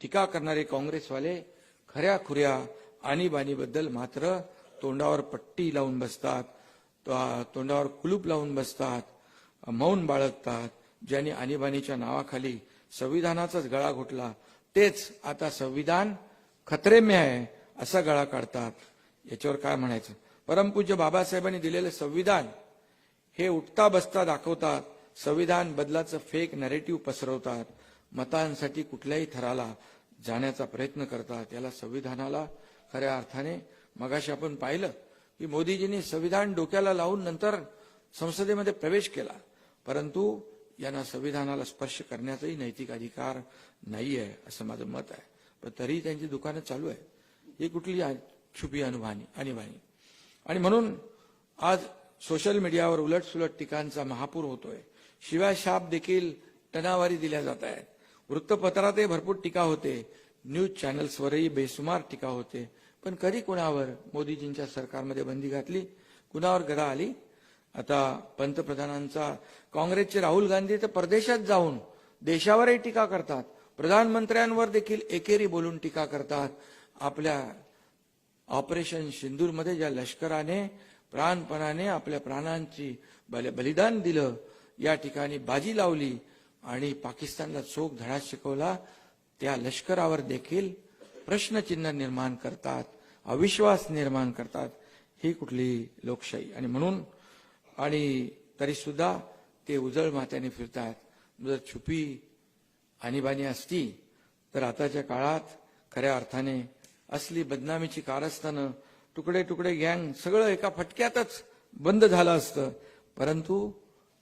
टीका करणारे काँग्रेसवाले खऱ्या खुऱ्या आणीबाणीबद्दल मात्र तोंडावर पट्टी लावून बसतात, तोंडावर कुलूप लावून बसतात, मौन बाळगतात. ज्यांनी आणीबाणीच्या नावाखाली संविधानाचाच गळा घोटला तेच आता संविधान खतरे में आहे असा गळा काढतात. याच्यावर काय म्हणायचं. परमपूज्य बाबासाहेबांनी दिलेलं संविधान हे उठता बसता दाखवतात. संविधान बदलाचं फेक नॅरेटिव्ह पसरवतात. मतांसाठी कुठल्याही थराला जाण्याचा प्रयत्न करतात. याला संविधानाला खऱ्या अर्थाने मगाशी आपण पाहिलं की मोदीजींनी संविधान डोक्याला लावून नंतर संसदेमध्ये प्रवेश केला, परंतु यांना संविधानाला स्पर्श करण्याचाही नैतिक अधिकार नाही आहे असं माझं मत आहे. पण तरीही त्यांची दुकानं चालू आहे. ही कुठली छुपी आणीबाणी. आणि म्हणून आज सोशल मीडियावर उलटसुलट टीकांचा महापूर होतोय. शिवाय शाप देखील टनावारी दिल्या जात आहेत. वृत्तपत्रातही भरपूर टीका होते, न्यूज चॅनल्सवरही बेसुमार टीका होते. पण कधी कुणावर मोदीजींच्या सरकारमध्ये बंदी घातली, कुणावर गदा आली. आता पंतप्रधानांचा काँग्रेसचे राहुल गांधी तर परदेशात जाऊन देशावरही टीका करतात, प्रधानमंत्र्यांवर देखील एकेरी बोलून टीका करतात. आपल्या ऑपरेशन सिंदूरमध्ये ज्या लष्कराने प्राणपणाने आपल्या प्राणांची बलिदान दिलं, या ठिकाणी बाजी लावली आणि पाकिस्तानला चोख धडा शिकवला, त्या लष्करावर देखील प्रश्नचिन्ह निर्माण करतात, अविश्वास निर्माण करतात. ही कुठली लोकशाही. आणि म्हणून आणि तरी सुद्धा ते उजळ माथ्याने फिरतात. जर छुपी आणीबाणी असती तर आताच्या काळात खऱ्या अर्थाने असली बदनामीची कारस्थानं, तुकडे तुकडे गँग सगळं एका फटक्यातच बंद झालं असतं. परंतु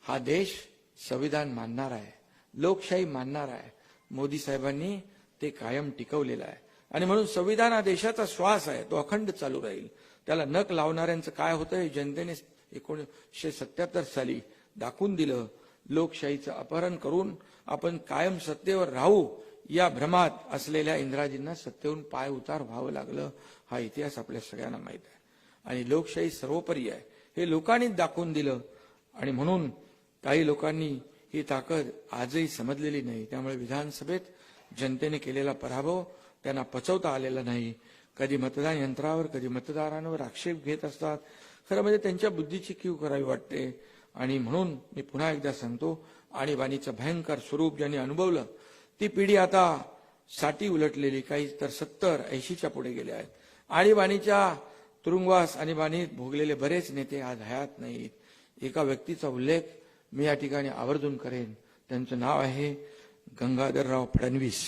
हा देश संविधान मानणार आहे, लोकशाही मानणार आहे. मोदी साहेबांनी ते कायम टिकवलेलं आहे. आणि म्हणून संविधान हा देशाचा श्वास आहे, तो अखंड चालू राहील. त्याला नख लावणाऱ्यांचं काय होतं हे जनतेने 1977 साली दाखवून दिलं. लोकशाहीचं अपहरण करून आपण कायम सत्तेवर राहू या भ्रमात असलेल्या इंदिराजींना सत्तेवरून पाय उतार व्हावं लागलं. हा इतिहास आपल्या सगळ्यांना माहीत आहे. आणि लोकशाही सर्वोपरी आहे हे लोकांनीच दाखवून दिलं. आणि म्हणून काही लोकांनी ही ताकद आजही समजलेली नाही. त्यामुळे विधानसभेत जनतेने केलेला पराभव त्यांना पचवता आलेला नाही. कधी मतदान यंत्रावर, कधी मतदारांवर आक्षेप घेत असतात. खरं म्हणजे त्यांच्या बुद्धीची कीव करावी वाटते. आणि म्हणून मी पुन्हा एकदा सांगतो, आणीबाणीचं भयंकर स्वरूप ज्यांनी अनुभवलं ती पिढी आता 60 उलटलेली, काही तर 70-80च्या पुढे गेले आहेत. आणीबाणीच्या तुरुंगवास आणीबाणीत भोगलेले बरेच नेते आज हयात नाहीत. एका व्यक्तीचा उल्लेख मी या ठिकाणी आवर्जून करेन. त्यांचं नाव आहे गंगाधरराव फडणवीस.